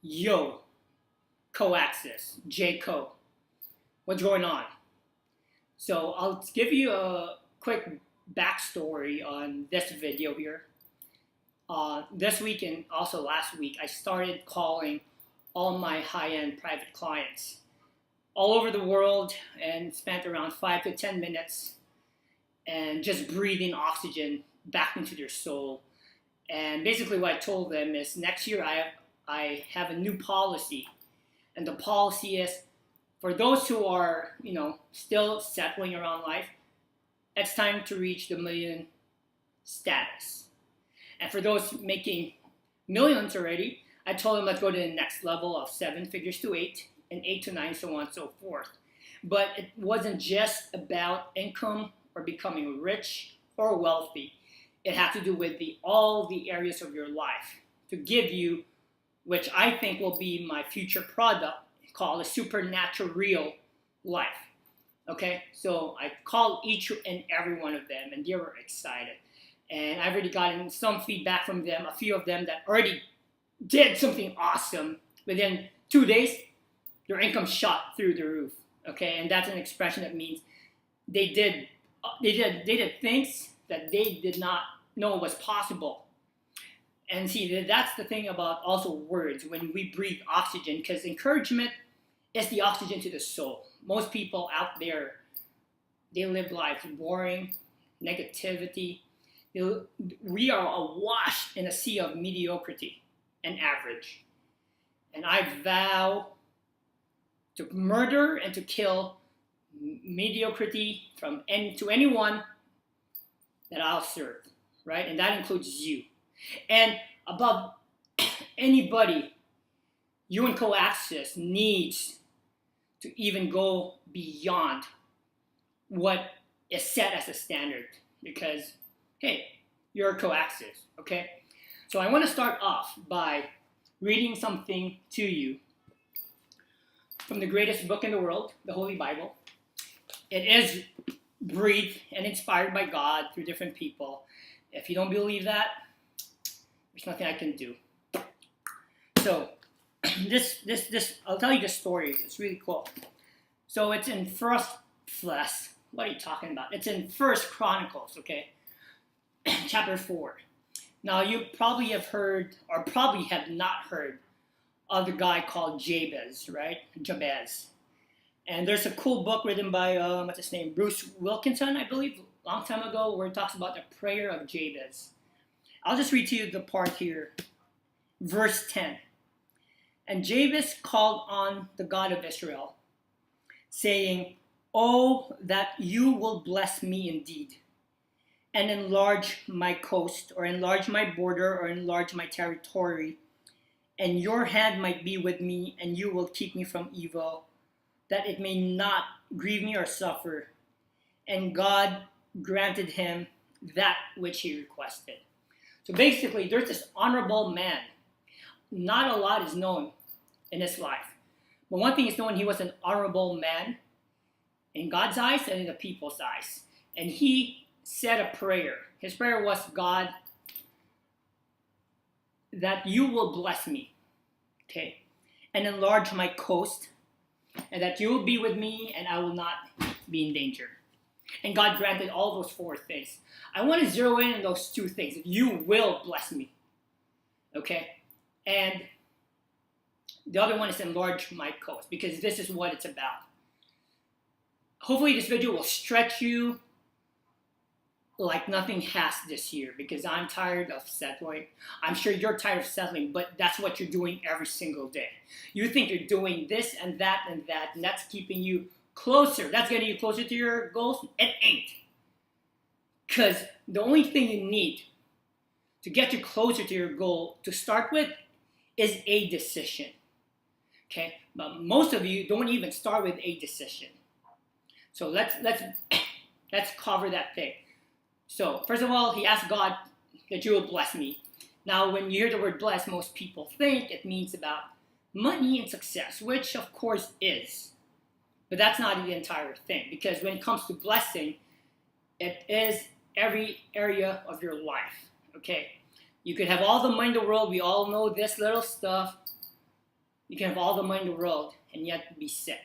Yo, Coaxis, J Co. What's going on? So I'll give you a quick backstory on this video here. This week and also last week, I started calling all my high-end private clients all over the world and spent around 5 to 10 minutes and just breathing oxygen back into their soul. And basically, what I told them is next year I have a new policy, and the policy is for those who are still settling around life, it's time to reach the million status. And for those making millions already, I told them let's go to the next level of seven figures to eight, and eight to nine, so on and so forth. But it wasn't just about income or becoming rich or wealthy. It had to do with all the areas of your life to give you, which I think will be my future product called a supernatural real life. Okay, so I called each and every one of them, and they were excited. And I've already gotten some feedback from them, a few of them that already did something awesome. Within 2 days, their income shot through the roof. Okay, and that's an expression that means they did things that they did not know was possible. And see, that's the thing about also words when we breathe oxygen, because encouragement is the oxygen to the soul. Most people out there, they live life boring, negativity. We are awash in a sea of mediocrity and average. And I vow to murder and to kill mediocrity to anyone that I'll serve, right? And that includes you. And above anybody, you and Coaxis needs to even go beyond what is set as a standard because, hey, you're Coaxis, okay? So I want to start off by reading something to you from the greatest book in the world, the Holy Bible. It is breathed and inspired by God through different people. If you don't believe that, there's nothing I can do. So this I'll tell you this story. It's really cool. So it's in what are you talking about? It's in First Chronicles, okay? Chapter 4. Now you probably have heard or probably have not heard of the guy called Jabez, right? Jabez. And there's a cool book written by what's his name? Bruce Wilkinson, I believe, a long time ago, where it talks about the prayer of Jabez. I'll just read to you the part here. Verse 10. And Jabez called on the God of Israel, saying, "Oh, that you will bless me indeed, and enlarge my coast, or enlarge my border, or enlarge my territory, and your hand might be with me, and you will keep me from evil, that it may not grieve me or suffer." And God granted him that which he requested. So basically, there's this honorable man. Not a lot is known in his life. But one thing is known, he was an honorable man in God's eyes and in the people's eyes. And he said a prayer. His prayer was, "God, that you will bless me, okay, and enlarge my coast, and that you will be with me, and I will not be in danger." And God granted all those four things. I want to zero in on those two things. You will bless me, okay? And the other one is enlarge my coast, because this is what it's about. Hopefully this video will stretch you like nothing has this year, because I'm tired of settling. I'm sure you're tired of settling, but that's what you're doing every single day. You think you're doing this and that, and that's keeping you closer. That's getting you closer to your goals. It ain't. Because the only thing you need to get you closer to your goal to start with is a decision. Okay? But most of you don't even start with a decision. So let's cover that thing. So first of all, he asked God that you will bless me. Now, when you hear the word bless, most people think it means about money and success, which of course is. But that's not the entire thing, because when it comes to blessing, it is every area of your life, okay? You could have all the money in the world. We all know this little stuff. You can have all the money in the world and yet be sick.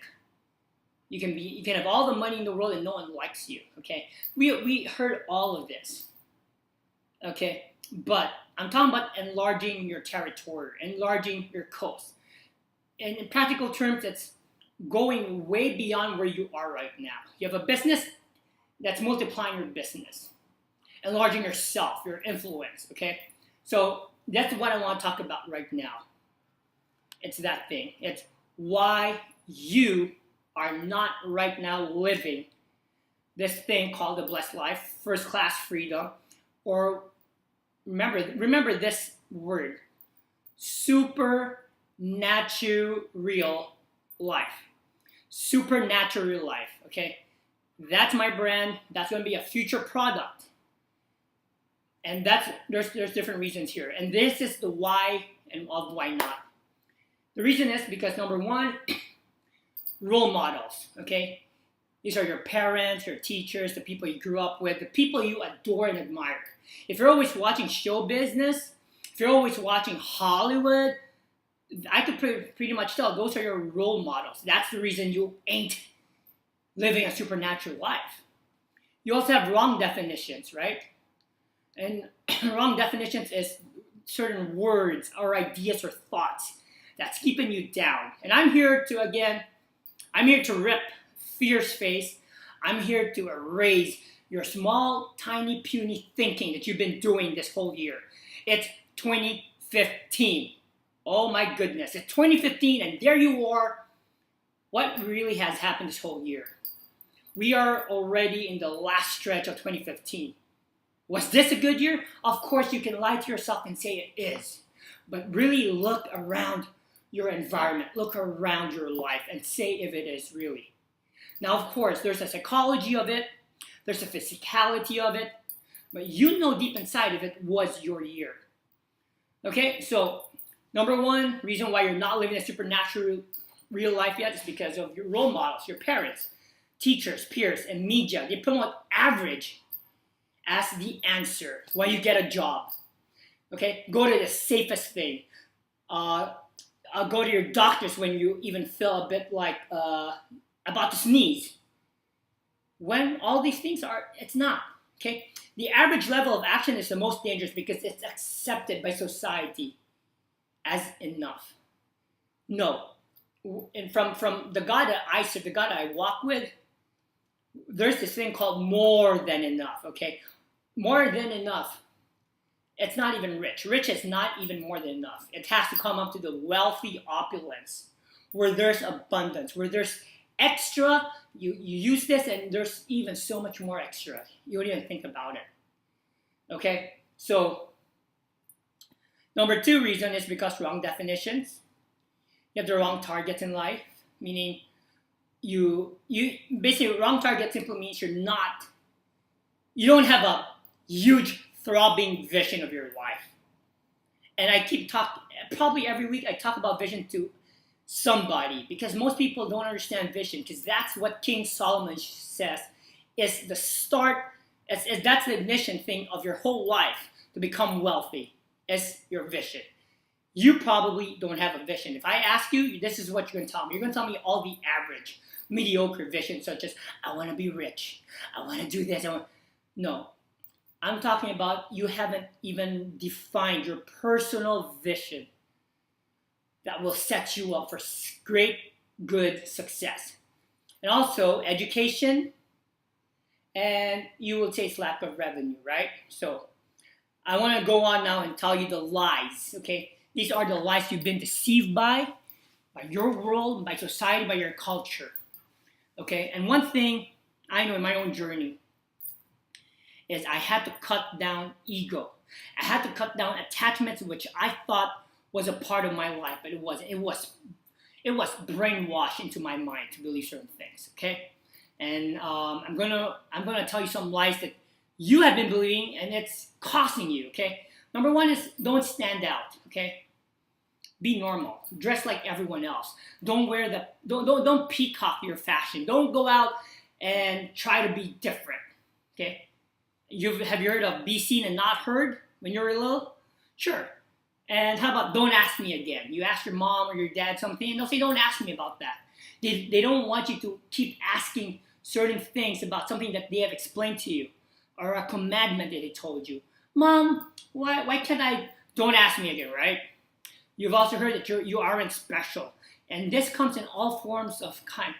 You can have all the money in the world and no one likes you. Okay, we heard all of this. Okay, but I'm talking about enlarging your territory, enlarging your coast. And in practical terms, it's going way beyond where you are right now. You have a business that's multiplying your business, enlarging yourself, your influence. Okay, so that's what I want to talk about right now. It's that thing. It's why you are not right now living this thing called the blessed life, first class freedom, or remember this word, supernatural life. Supernatural life, okay? That's my brand. That's going to be a future product. And there's different reasons here. And this is the why and of why not. The reason is because number one, role models, okay? These are your parents, your teachers, the people you grew up with, the people you adore and admire. If you're always watching show business, if you're always watching Hollywood, I could pretty much tell those are your role models. That's the reason you ain't living a supernatural life. You also have wrong definitions, right? And wrong definitions is certain words or ideas or thoughts that's keeping you down. And I'm here to rip fierce face. I'm here to erase your small, tiny, puny thinking that you've been doing this whole year. It's 2015. Oh my goodness, it's 2015 and there you are. What really has happened this whole year? We are already in the last stretch of 2015. Was this a good year? Of course, you can lie to yourself and say it is. But really look around your environment, look around your life and say if it is really. Now, of course, there's a psychology of it, there's a physicality of it, but you know deep inside if it was your year. Okay, so number one reason why you're not living a supernatural real life yet is because of your role models, your parents, teachers, peers, and media. They promote average as the answer when you get a job. Okay, go to the safest thing. Go to your doctors when you even feel a bit like about to sneeze. When all these things it's not. Okay, the average level of action is the most dangerous because it's accepted by society as enough. No, and from the God that I serve, the God that I walk with, there's this thing called more than enough. Okay, more than enough. It's not even rich. Rich is not even more than enough. It has to come up to the wealthy opulence, where there's abundance, where there's extra. You use this, and there's even so much more extra. You don't even think about it. Okay, so number two reason is because wrong definitions. You have the wrong targets in life, meaning you basically wrong target simply means you don't have a huge throbbing vision of your life. And I keep talking, probably every week I talk about vision to somebody because most people don't understand vision because that's what King Solomon says is the start, that's the ignition thing of your whole life to become wealthy is your vision. You probably don't have a vision. If I ask you, this is what you're going to tell me. You're going to tell me all the average, mediocre vision such as I want to be rich, I want to do this, No. I'm talking about you haven't even defined your personal vision that will set you up for great, good success. And also education, and you will taste lack of revenue, right? So I want to go on now and tell you the lies, okay? These are the lies you've been deceived by your world, by society, by your culture, okay? And one thing I know in my own journey is I had to cut down ego. I had to cut down attachments which I thought was a part of my life, but it wasn't. It was brainwashed into my mind to believe certain things. Okay, and I'm gonna tell you some lies that you have been believing, and it's costing you. Okay, number one is don't stand out. Okay, be normal. Dress like everyone else. Don't peacock your fashion. Don't go out and try to be different. Okay. Have you heard of be seen and not heard when you were little? Sure. And how about don't ask me again? You ask your mom or your dad something, and they'll say, don't ask me about that. They don't want you to keep asking certain things about something that they have explained to you or a commandment that they told you. Mom, why can't I? Don't ask me again, right? You've also heard that you aren't special. And this comes in all forms of kind.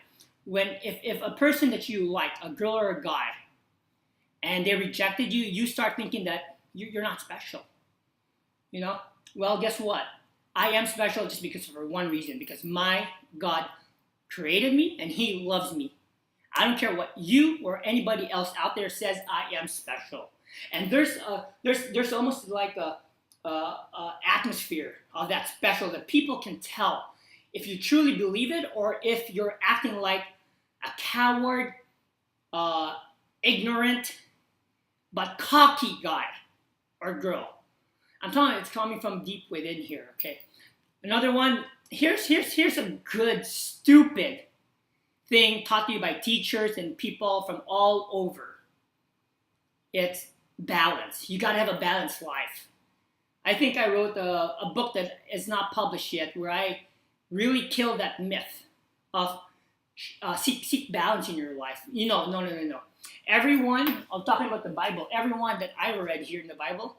When if a person that you like, a girl or a guy, and they rejected you, you start thinking that you're not special. You know? Well, guess what? I am special just because for one reason, because my God created me and he loves me. I don't care what you or anybody else out there says, I am special. And there's almost like a atmosphere of that special that people can tell if you truly believe it or if you're acting like a coward, ignorant, but cocky guy or girl. I'm telling you, it's coming from deep within here, okay? Another one, here's a good, stupid thing taught to you by teachers and people from all over. It's balance. You gotta have a balanced life. I think I wrote a book that is not published yet where I really killed that myth of seek balance in your life. No. Everyone, I'm talking about the Bible, everyone that I read here in the Bible,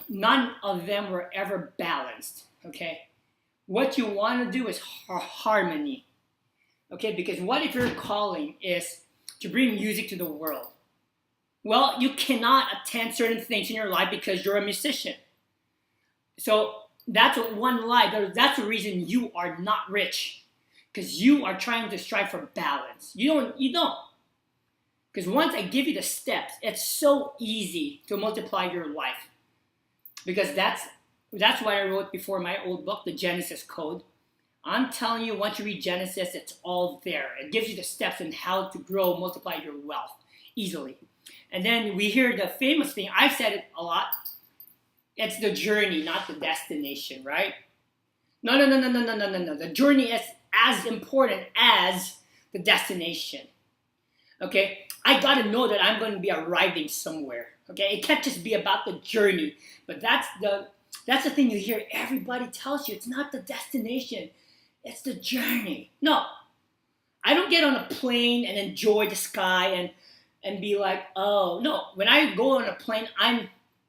none of them were ever balanced, okay? What you want to do is harmony, okay? Because what if your calling is to bring music to the world? Well, you cannot attend certain things in your life because you're a musician. So that's one lie. That's the reason you are not rich, because you are trying to strive for balance. You don't. Because once I give you the steps, it's so easy to multiply your life. Because that's what I wrote before my old book, The Genesis Code. I'm telling you, once you read Genesis, it's all there. It gives you the steps on how to grow, multiply your wealth easily. And then we hear the famous thing, I've said it a lot, it's the journey, not the destination, right? No. The journey is as important as the destination. Okay? I gotta know that I'm going to be arriving somewhere. Okay? It can't just be about the journey. But that's the thing you hear everybody tells you. It's not the destination. It's the journey. No. I don't get on a plane and enjoy the sky and be like, oh, no. When I go on a plane, I'm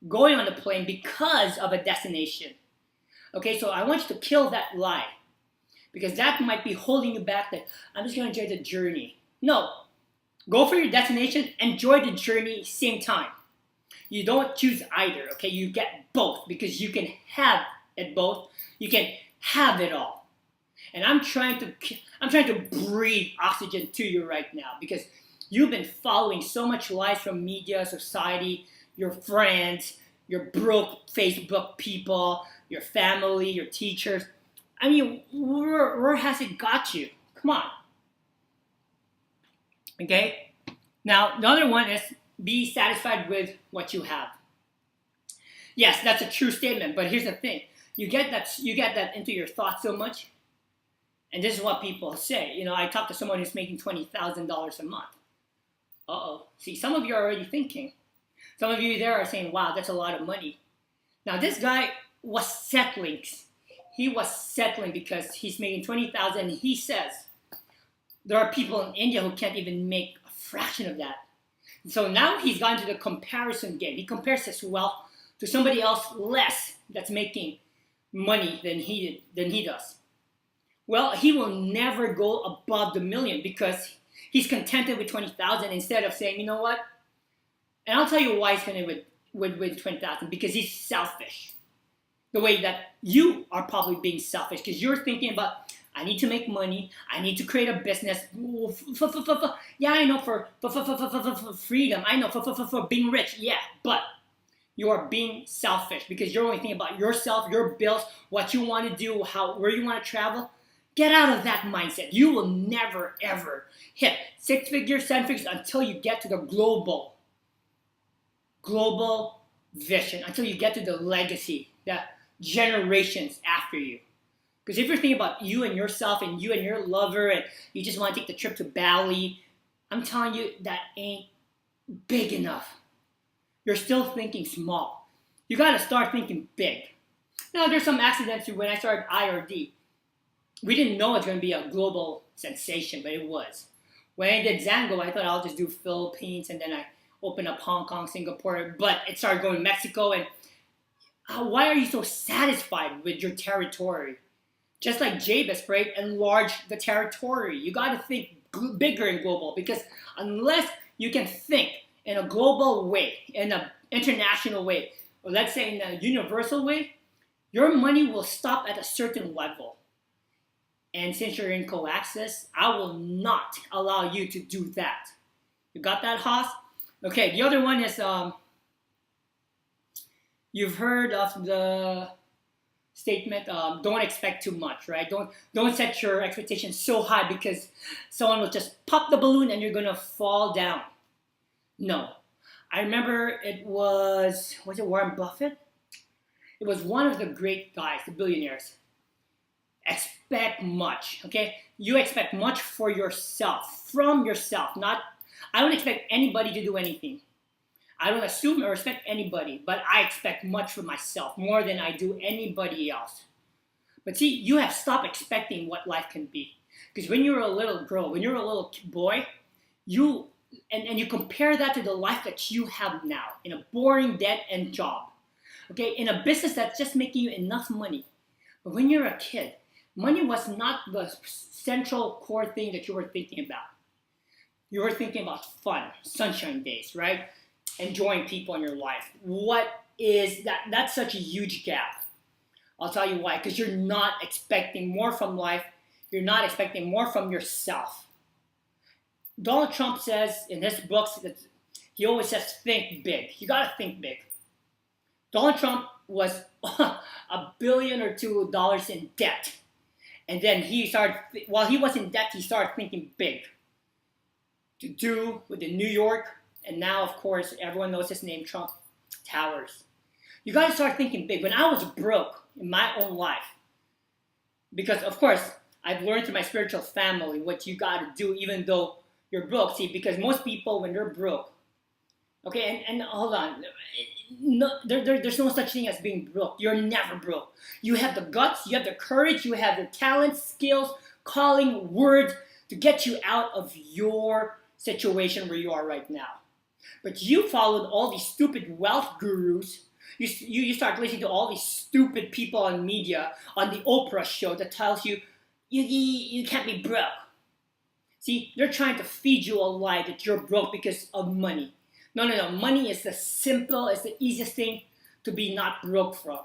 going on the plane because of a destination. Okay, so I want you to kill that lie. Because that might be holding you back that I'm just going to enjoy the journey. No. Go for your destination, enjoy the journey same time. You don't choose either, okay? You get both because you can have it both. You can have it all. And I'm trying to breathe oxygen to you right now because you've been following so much lies from media, society, your friends, your broke Facebook people, your family, your teachers. I mean, where has it got you? Come on. Okay? Now, the other one is be satisfied with what you have. Yes, that's a true statement, but here's the thing. You get that into your thoughts so much, and this is what people say. I talked to someone who's making $20,000 a month. Uh-oh. See, some of you are already thinking. Some of you there are saying, wow, that's a lot of money. Now, this guy was settling. He was settling because he's making $20,000, and he says there are people in India who can't even make a fraction of that. So now he's gone to the comparison game. He compares his wealth to somebody else less that's making money than he does. Well, he will never go above the million because he's contented with 20,000 instead of saying, you know what? And I'll tell you why he's contented with 20,000, because he's selfish. The way that you are probably being selfish because you're thinking about, I need to make money. I need to create a business. Yeah, I know for freedom. I know for being rich. Yeah, but you are being selfish because you're only thinking about yourself, your bills, what you want to do, where you want to travel. Get out of that mindset. You will never, ever hit 6 figures, 7 figures until you get to the global vision, until you get to the legacy, the generations after you. Because if you're thinking about you and yourself and you and your lover and you just want to take the trip to Bali, I'm telling you, that ain't big enough. You're still thinking small. You got to start thinking big. Now, there's some accidents when I started IRD. We didn't know it's going to be a global sensation, but it was. When I did Zango, I thought I'll just do Philippines and then I opened up Hong Kong, Singapore, but it started going to Mexico. And why are you so satisfied with your territory? Just like Jabez, right? Enlarge the territory. You got to think bigger and global, because unless you can think in a global way, in an international way, or let's say in a universal way, your money will stop at a certain level. And since you're in co-access, I will not allow you to do that. You got that, Haas? Okay, the other one is, you've heard of the statement, don't expect too much, right? Don't set your expectations so high because someone will just pop the balloon and you're gonna fall down. No. I remember was it Warren Buffett? It was one of the great guys, the billionaires. Expect much, okay? You expect much for yourself, from yourself. I don't expect anybody to do anything. I don't assume or expect anybody, but I expect much for myself, more than I do anybody else. But see, you have stopped expecting what life can be. Because when you're a little girl, when you're a little boy, you compare that to the life that you have now, in a boring dead-end job. Okay, in a business that's just making you enough money. But when you're a kid, money was not the central core thing that you were thinking about. You were thinking about fun, sunshine days, right? Enjoying people in your life. What is that? That's such a huge gap. I'll tell you why. Because you're not expecting more from life. You're not expecting more from yourself. Donald Trump says in his books that he always says, think big. You got to think big. Donald Trump was $1 billion or $2 billion in debt. And then while he was in debt, he started thinking big. To do with the New York, and now, of course, everyone knows his name, Trump Towers. You got to start thinking big. When I was broke in my own life, because, of course, I've learned through my spiritual family what you got to do even though you're broke. See, because most people, when they're broke, okay, and hold on, no, there's no such thing as being broke. You're never broke. You have the guts, you have the courage, you have the talents, skills, calling, words to get you out of your situation where you are right now. But you followed all these stupid wealth gurus. You start listening to all these stupid people on media, on the Oprah show that tells you, you can't be broke. See, they're trying to feed you a lie that you're broke because of money. No. Money is the easiest thing to be not broke from.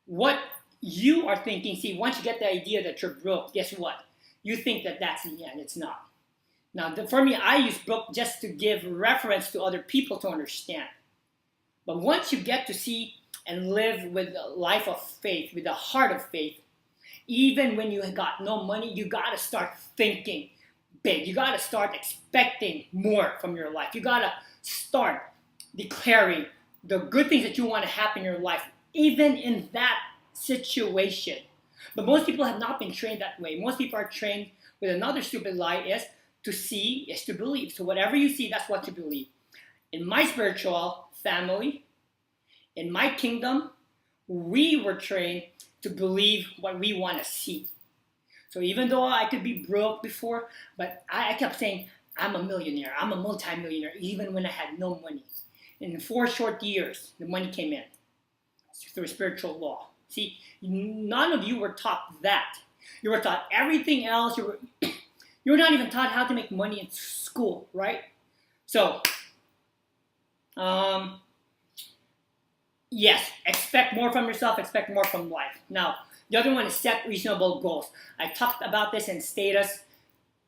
What you are thinking, see, once you get the idea that you're broke, guess what? You think that that's the end. It's not. Now, for me, I use broke just to give reference to other people to understand. But once you get to see and live with a life of faith, with a heart of faith, even when you got no money, you got to start thinking big. You got to start expecting more from your life. You got to start declaring the good things that you want to happen in your life, even in that situation. But most people have not been trained that way. Most people are trained with another stupid lie is to see is to believe. So whatever you see, that's what you believe. In my spiritual family, in my kingdom, we were trained to believe what we want to see. So even though I could be broke before, but I kept saying, I'm a millionaire, I'm a multimillionaire, even when I had no money. And in 4 short years, the money came in through spiritual law. See, none of you were taught that. You were taught everything else. You were not even taught how to make money in school, right? So, yes, expect more from yourself, expect more from life. Now, the other one is set reasonable goals. I talked about this in status,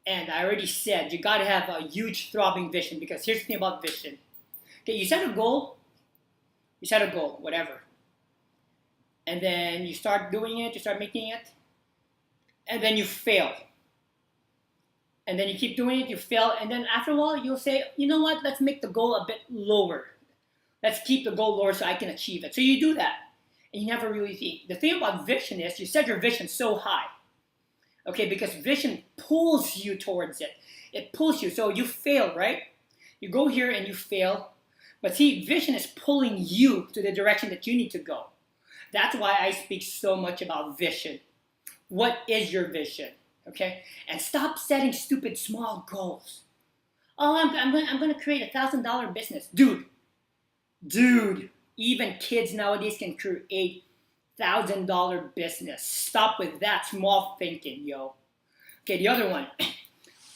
and I already said you got to have a huge throbbing vision, because here's the thing about vision. Okay, you set a goal, whatever. And then you start doing it, you start making it, and then you fail. And then you keep doing it, you fail, and then after a while you'll say, you know what, let's make the goal a bit lower. Let's keep the goal lower so I can achieve it. So you do that, and you never really think. The thing about vision is you set your vision so high, okay, because vision pulls you towards it. It pulls you, so you fail, right? You go here and you fail, but see, vision is pulling you to the direction that you need to go. That's why I speak so much about vision. What is your vision? Okay? And stop setting stupid small goals. Oh, I'm going to create $1,000 business. Dude, even kids nowadays can create $1,000 business. Stop with that small thinking, yo. Okay, the other one.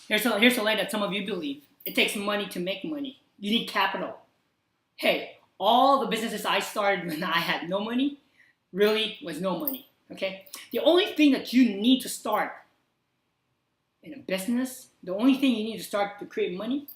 Here's a line that some of you believe. It takes money to make money. You need capital. Hey, all the businesses I started when I had no money really was no money. Okay? The only thing that you need to start in a business, the only thing you need to start to create money,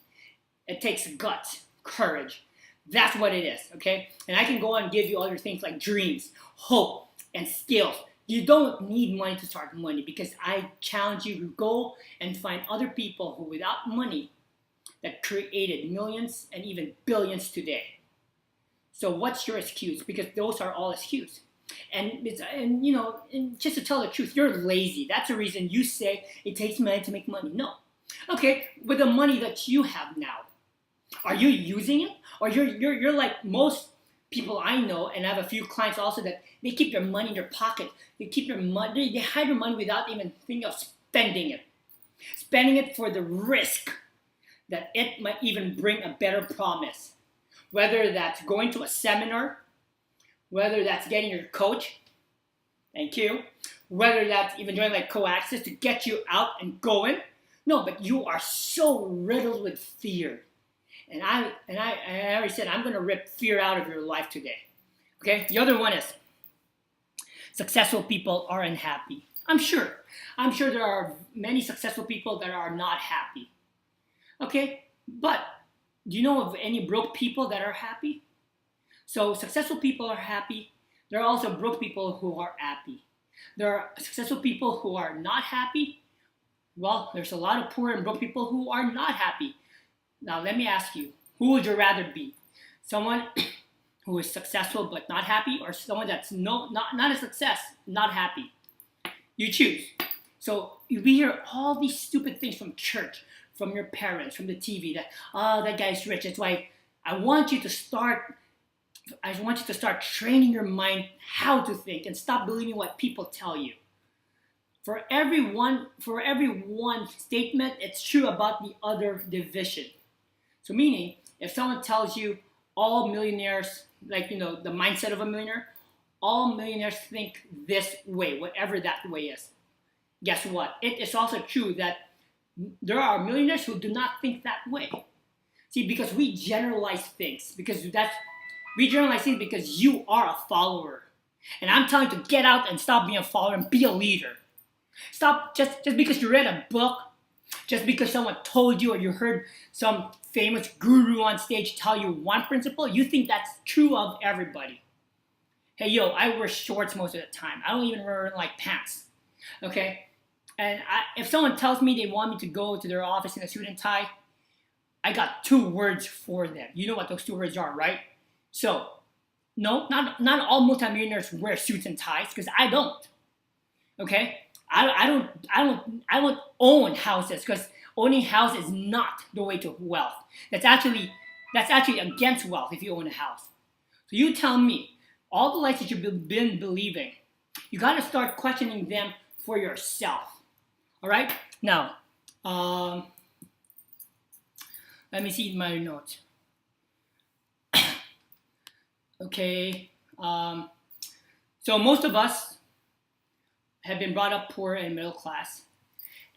it takes guts, courage. That's what it is, okay? And I can go on and give you other things like dreams, hope, and skills. You don't need money to start money, because I challenge you to go and find other people who, without money, that created millions and even billions today. So what's your excuse? Because those are all excuses. And just to tell the truth, you're lazy. That's the reason you say it takes money to make money. No. Okay, with the money that you have now, are you using it? Or you're like most people I know, and I have a few clients also, that they keep their money in their pocket. They keep their money, they hide their money without even thinking of spending it. Spending it for the risk that it might even bring a better promise. Whether that's going to a seminar, whether that's getting your coach, thank you, whether that's even doing like co-access to get you out and going. No, but you are so riddled with fear. And I already said I'm going to rip fear out of your life today. Okay? The other one is successful people are unhappy. I'm sure there are many successful people that are not happy. Okay? But do you know of any broke people that are happy? So successful people are happy. There are also broke people who are happy. There are successful people who are not happy. Well, there's a lot of poor and broke people who are not happy. Now, let me ask you, who would you rather be? Someone who is successful but not happy, or someone that's not a success, not happy? You choose. So we hear all these stupid things from church, from your parents, from the TV, that, oh, that guy's rich. That's why I want you to start training your mind how to think and stop believing what people tell you. For every one statement, it's true about the other division. So meaning, if someone tells you all millionaires, like, the mindset of a millionaire, all millionaires think this way, whatever that way is. Guess what? It is also true that there are millionaires who do not think that way. See, because we generalize things, because you are a follower. And I'm telling you to get out and stop being a follower and be a leader. Stop just because you read a book, just because someone told you, or you heard some famous guru on stage tell you one principle, you think that's true of everybody. Hey, yo, I wear shorts most of the time. I don't even wear like pants. Okay? And if someone tells me they want me to go to their office in a suit and tie, I got 2 words for them. You know what those 2 words are, right? So, no, not all multimillionaires wear suits and ties, because I don't. Okay? I don't own houses, because owning a house is not the way to wealth. That's actually against wealth if you own a house. So you tell me, all the lies that you've been believing, you got to start questioning them for yourself. All right? Now, let me see my notes. Okay. So most of us have been brought up poor and middle class,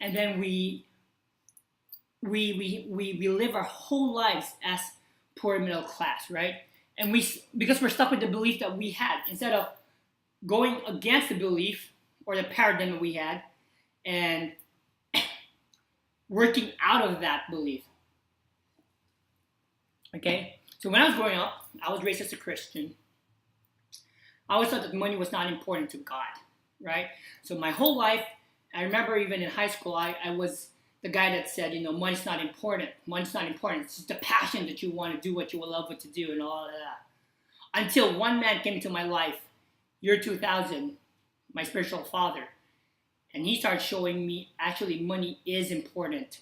and then we live our whole lives as poor and middle class, right? And because we're stuck with the belief that we had, instead of going against the belief or the paradigm that we had and working out of that belief. Okay? So when I was growing up, I was raised as a Christian. I always thought that money was not important to God, right? So my whole life, I remember even in high school, I was the guy that said, money's not important. Money's not important. It's just a passion that you want to do what you love to do and all of that. Until one man came into my life, year 2000, my spiritual father, and he started showing me actually money is important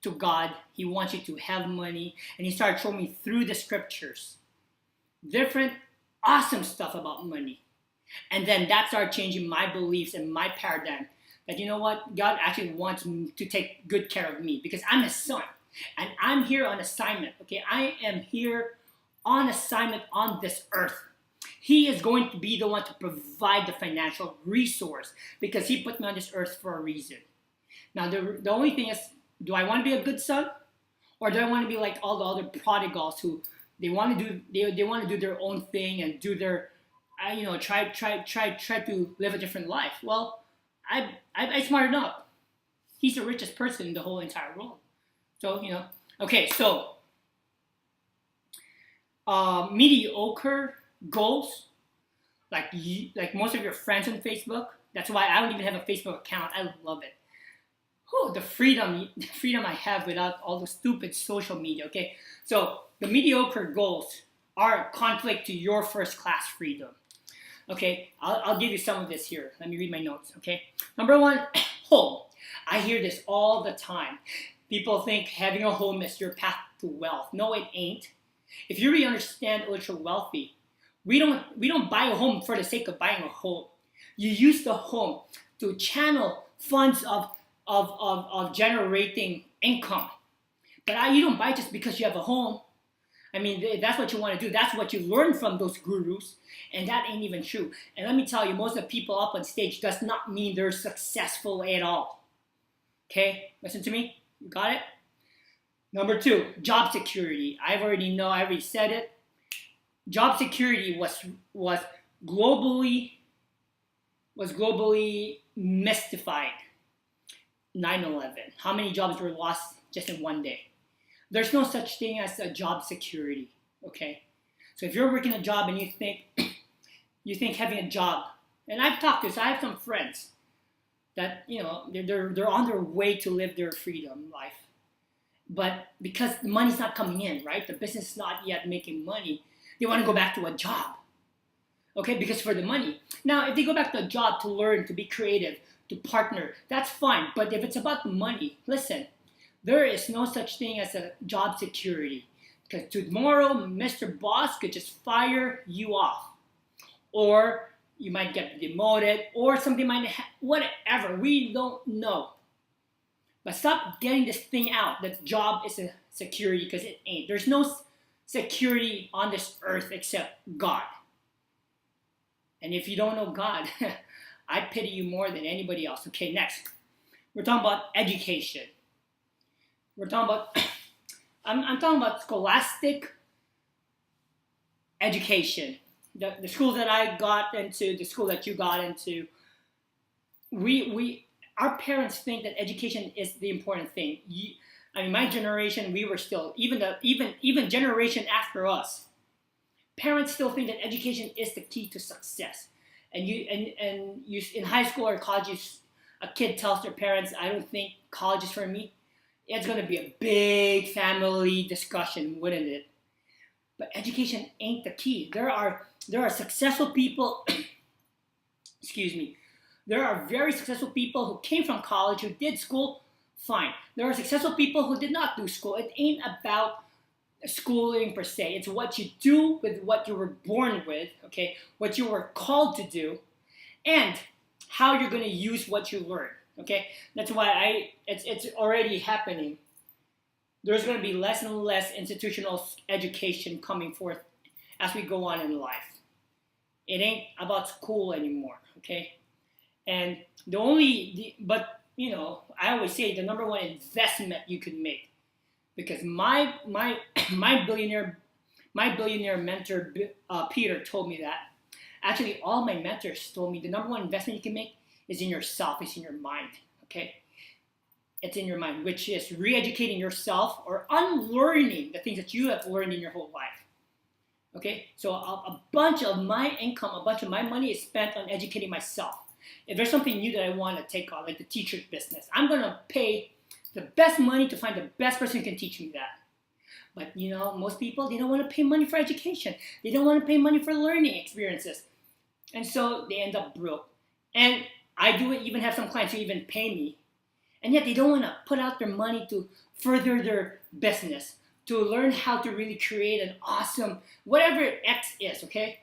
to God. He wants you to have money, and he started showing me through the scriptures different awesome stuff about money. And then that started changing my beliefs and my paradigm. That you know what, God actually wants to take good care of me because I'm His son, and I'm here on assignment. Okay, I am here on assignment on this earth. He is going to be the one to provide the financial resource because He put me on this earth for a reason. Now, the only thing is, do I want to be a good son, or do I want to be like all the other prodigals who they want to do they want to do their own thing and do their try to live a different life? Well, I smartened up. He's the richest person in the whole entire world. So okay. So mediocre goals, like most of your friends on Facebook. That's why I don't even have a Facebook account. I love it. Oh, the freedom I have without all the stupid social media. Okay, so the mediocre goals are conflict to your first class freedom. Okay, I'll give you some of this here. Let me read my notes. Okay, number one, home. I hear this all the time. People think having a home is your path to wealth. No, it ain't. If you really understand ultra wealthy, we don't buy a home for the sake of buying a home. You use the home to channel funds of generating income. But you don't buy just because you have a home. I mean, that's what you want to do. That's what you learn from those gurus. And that ain't even true. And let me tell you, most of the people up on stage does not mean they're successful at all. Okay? Listen to me. You got it? Number two, job security. I already said it. Job security was globally mystified. 9/11. How many jobs were lost just in one day? There's no such thing as a job security. Okay? So if you're working a job and you think having a job, and I've talked to this, I have some friends that they're on their way to live their freedom life, but because the money's not coming in, right? The business is not yet making money. They want to go back to a job, okay? Because for the money. Now, if they go back to a job to learn, to be creative, to partner, that's fine. But if it's about the money, listen, there is no such thing as a job security. Because tomorrow, Mr. Boss could just fire you off. Or you might get demoted, or something might whatever. We don't know. But stop getting this thing out that job is a security, because it ain't. There's no security on this earth except God. And if you don't know God, I pity you more than anybody else. Okay, next. We're talking about education. We're talking about, I'm talking about scholastic education. The school that I got into, the school that you got into, our parents think that education is the important thing. I mean, my generation, we were still, even generation after us, parents still think that education is the key to success. And you in high school or college, a kid tells their parents, "I don't think college is for me." It's going to be a big family discussion, wouldn't it? But education ain't the key. There are successful people. Excuse me. There are very successful people who came from college, who did school. Fine. There are successful people who did not do school. It ain't about schooling per se. It's what you do with what you were born with, okay? What you were called to do, and how you're going to use what you learn, okay? That's why it's already happening. There's going to be less and less institutional education coming forth as we go on in life. It ain't about school anymore, okay? And I always say the number one investment you could make, because my billionaire mentor Peter told me that. Actually, all my mentors told me the number one investment you can make is in yourself, is in your mind, okay? It's in your mind, which is re-educating yourself or unlearning the things that you have learned in your whole life, okay? So a bunch of my income, a bunch of my money is spent on educating myself. If there's something new that I want to take on, like the teacher's business, I'm going to pay the best money to find the best person who can teach me that. But, most people, they don't want to pay money for education. They don't want to pay money for learning experiences. And so they end up broke. And I do even have some clients who even pay me. And yet they don't want to put out their money to further their business, to learn how to really create an awesome, whatever X is, okay?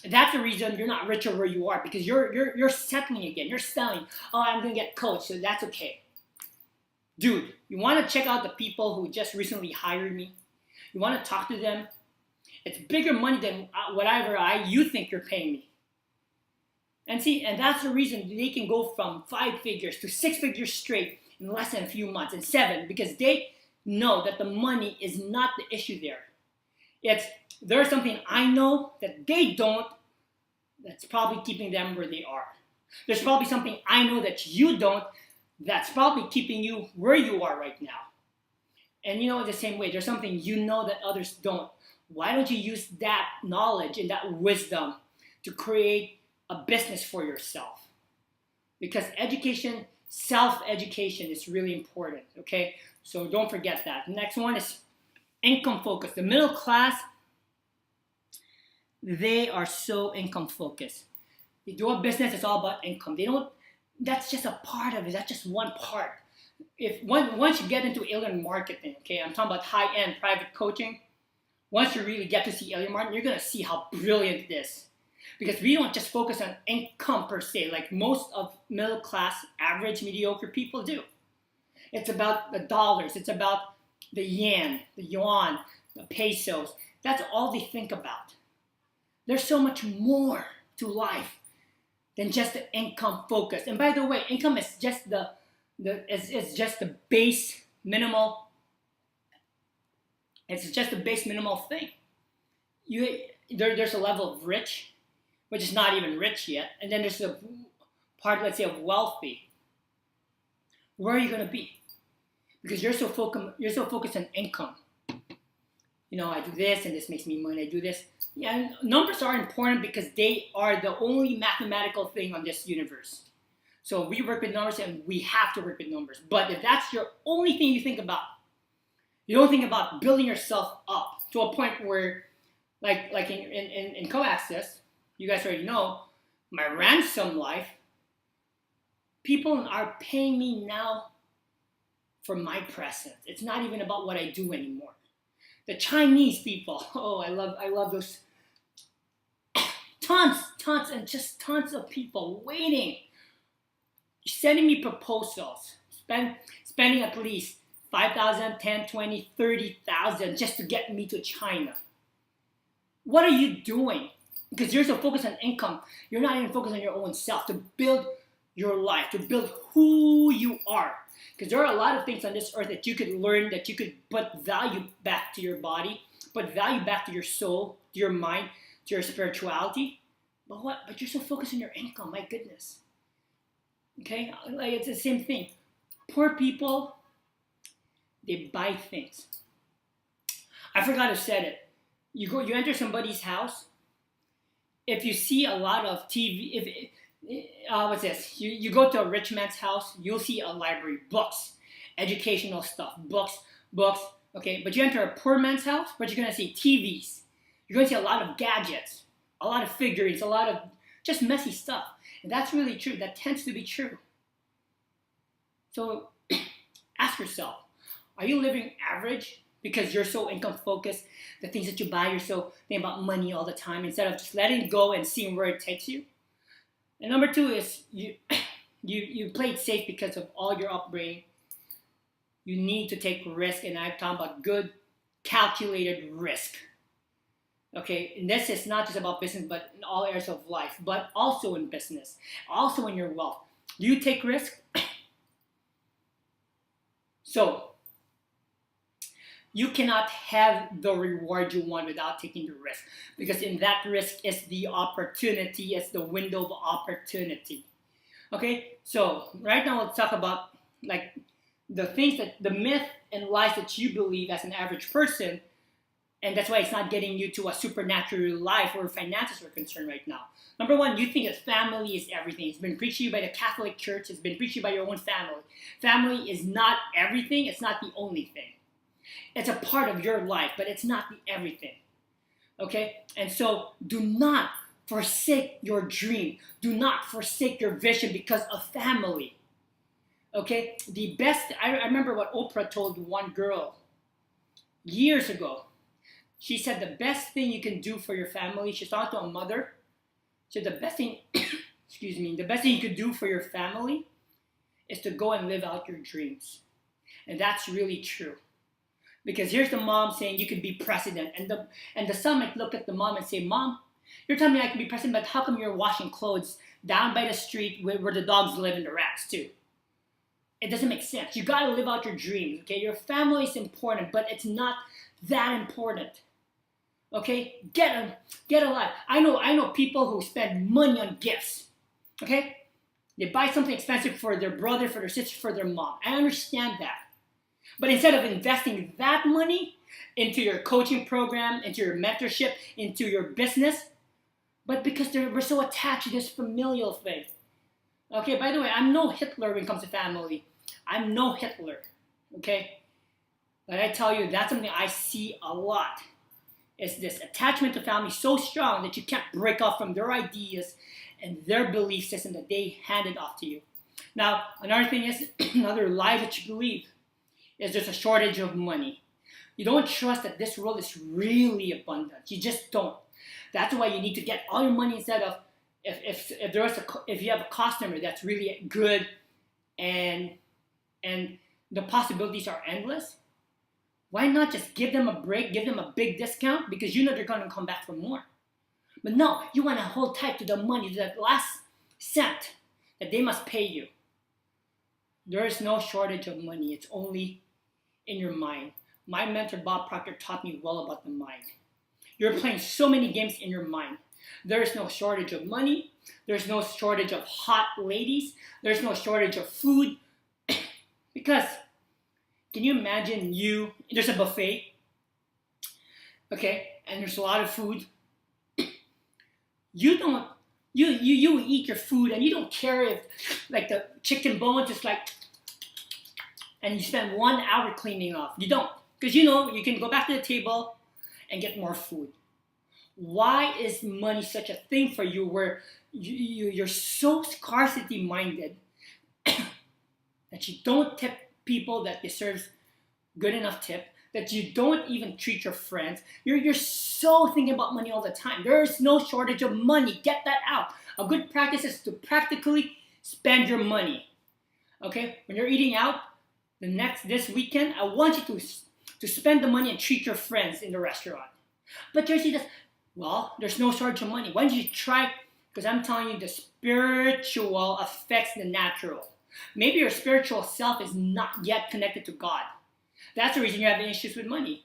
That's the reason you're not richer where you are, because you're settling again. You're selling. Oh, I'm gonna get coached, so that's okay. Dude, you want to check out the people who just recently hired me? You want to talk to them? It's bigger money than whatever you think you're paying me. And see, and that's the reason they can go from 5 figures to 6 figures straight in less than a few months, and 7, because they know that the money is not the issue there. It's there's something I know that they don't, that's probably keeping them where they are. There's probably something I know that you don't, that's probably keeping you where you are right now. And you know, the same way, there's something you know that others don't. Why don't you use that knowledge and that wisdom to create a business for yourself? Because education, self-education is really important, okay? So don't forget that. Next one is income focused. The middle class, they are so income focused. They do a business, it's all about income. They don't, that's just a part of it, that's just one part. If once you get into alien marketing, okay, I'm talking about high-end private coaching, once you really get to see alien marketing, you're gonna see how brilliant it is. Because we don't just focus on income per se, like most of middle class, average, mediocre people do. It's about the dollars, it's about the yen, the yuan, the pesos. That's all they think about. There's so much more to life than just the income focus. And by the way, income is just it's just the base minimal. It's just the base minimal thing. There's a level of rich, which is not even rich yet, and then there's a part, let's say, of wealthy. Where are you going to be? Because you're so focused on income. You know, I do this and this makes me money. I do this. Yeah, numbers are important because they are the only mathematical thing on this universe. So we work with numbers and we have to work with numbers. But if that's your only thing you think about, you don't think about building yourself up to a point where, like in co-access, you guys already know, my ransom life, people are paying me now for my presence. It's not even about what I do anymore. The Chinese people, oh, I love those tons and of people waiting, sending me proposals, spending at least 5,000, 10, 20, 30,000 just to get me to China. What are you doing? Because you're so focused on income, you're not even focused on your own self, to build your life, to build who you are. Because there are a lot of things on this earth that you could learn, that you could put value back to your body, put value back to your soul, to your mind, to your spirituality. But what? But you're so focused on your income, my goodness. Okay? Like, it's the same thing. Poor people, they buy things. I forgot who said it. You enter somebody's house. If you see a lot of TV, what's this? You go to a rich man's house, you'll see a library, books, educational stuff, books. Okay, but you enter a poor man's house, but you're gonna see TVs. You're gonna see a lot of gadgets, a lot of figurines, a lot of just messy stuff. And that's really true. That tends to be true. So ask yourself, are you living average because you're so income focused? The things that you buy, you're so thinking about money all the time instead of just letting it go and seeing where it takes you. And number 2 is you played safe because of all your upbringing. You need to take risk, and I'm talking about good, calculated risk. Okay, and this is not just about business, but in all areas of life, but also in business, also in your wealth. Do you take risk? So, you cannot have the reward you want without taking the risk. Because in that risk is the opportunity, it's the window of opportunity. Okay, so right now let's talk about like the things that, the myth and lies that you believe as an average person, and that's why it's not getting you to a supernatural life where finances are concerned right now. Number 1, you think that family is everything. It's been preached to you by the Catholic Church, it's been preached to you by your own family. Family is not everything, it's not the only thing. It's a part of your life, but it's not the everything. Okay? And so do not forsake your dream. Do not forsake your vision because of family. Okay? The best, I remember what Oprah told one girl years ago. She said the best thing you can do for your family, she's talking to a mother, So the best thing, excuse me, the best thing you could do for your family is to go and live out your dreams. And that's really true. Because here's the mom saying you could be president, and the son might look at the mom and say, Mom, you're telling me I can be president, but how come you're washing clothes down by the street where the dogs live and the rats too? It doesn't make sense. You gotta live out your dreams, okay? Your family is important, but it's not that important. Okay? Get a life. I know people who spend money on gifts. Okay? They buy something expensive for their brother, for their sister, for their mom. I understand that. But instead of investing that money into your coaching program, into your mentorship, into your business, but because we're so attached to this familial thing. Okay, by the way, I'm no Hitler when it comes to family. I'm no Hitler. Okay? But I tell you, that's something I see a lot. Is this attachment to family so strong that you can't break off from their ideas and their belief system that they handed off to you. Now, another thing is, another lie that you believe is there's a shortage of money. You don't trust that this world is really abundant. You just don't. That's why you need to get all your money instead of if you have a customer that's really good and the possibilities are endless. Why not just give them a break, give them a big discount, because you know they're going to come back for more. But no, you want to hold tight to the money, to that last cent that they must pay you. There is no shortage of money. It's only in your mind. My mentor, Bob Proctor, taught me well about the mind. You're playing so many games in your mind. There is no shortage of money. There's no shortage of hot ladies. There's no shortage of food. Because, can you imagine there's a buffet, okay, and there's a lot of food. You eat your food and you don't care if, like, the chicken bone just like, and you spend 1 hour cleaning off. You don't, because you know you can go back to the table and get more food. Why is money such a thing for you where you're so scarcity minded that you don't tip people that deserves good enough tip, that you don't even treat your friends? You're so thinking about money all the time. There is no shortage of money. Get that out. A good practice is to practically spend your money. Okay? When you're eating out this weekend, I want you to spend the money and treat your friends in the restaurant. But Jersey does, well, there's no shortage of money. Why don't you try? Because I'm telling you, the spiritual affects the natural. Maybe your spiritual self is not yet connected to God. That's the reason you're having issues with money.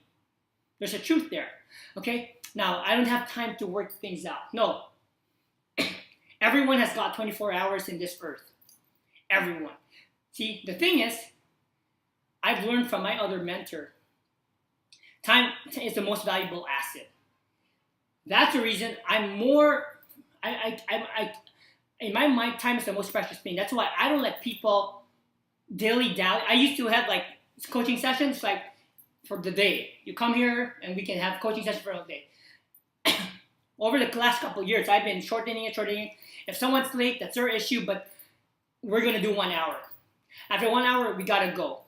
There's a truth there. Okay? Now, I don't have time to work things out. No. Everyone has got 24 hours in this earth. Everyone. See, the thing is, I've learned from my other mentor, time is the most valuable asset. That's the reason I'm more, in my mind, time is the most precious thing. That's why I don't let people dilly-dally. I used to have like coaching sessions like for the day. You come here and we can have coaching sessions for the day. Over the last couple of years, I've been shortening it. If someone's late, that's their issue, but we're going to do 1 hour. After 1 hour, we got to go.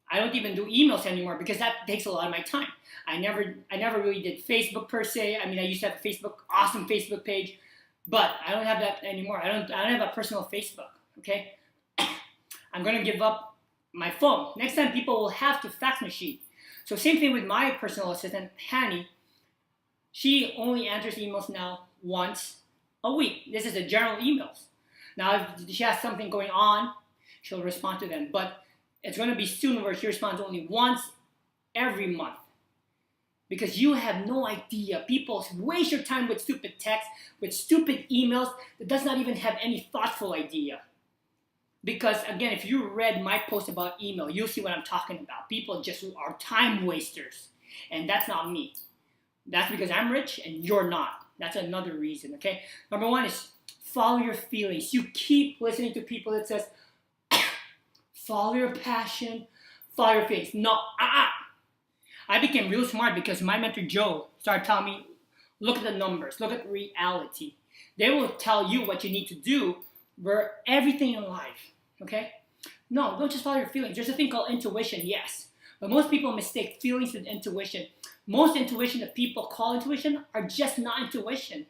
I don't even do emails anymore because that takes a lot of my time. I never really did Facebook per se. I mean, I used to have a awesome Facebook page, but I don't have that anymore. I don't have a personal Facebook, okay? I'm going to give up my phone. Next time, people will have to fax machine. So same thing with my personal assistant, Hanny. She only answers emails now once a week. This is the general emails. Now, if she has something going on, she'll respond to them. But it's going to be soon where she responds only once every month. Because you have no idea. People waste your time with stupid texts, with stupid emails that does not even have any thoughtful idea. Because again, if you read my post about email, you'll see what I'm talking about. People just are time wasters. And that's not me. That's because I'm rich and you're not. That's another reason, okay? Number one is follow your feelings. You keep listening to people that says, follow your passion, follow your feelings. No, I became real smart because my mentor Joe started telling me, look at the numbers, look at reality. They will tell you what you need to do for everything in life, okay? No, don't just follow your feelings. There's a thing called intuition, yes. But most people mistake feelings with intuition. Most intuition that people call intuition are just not intuition.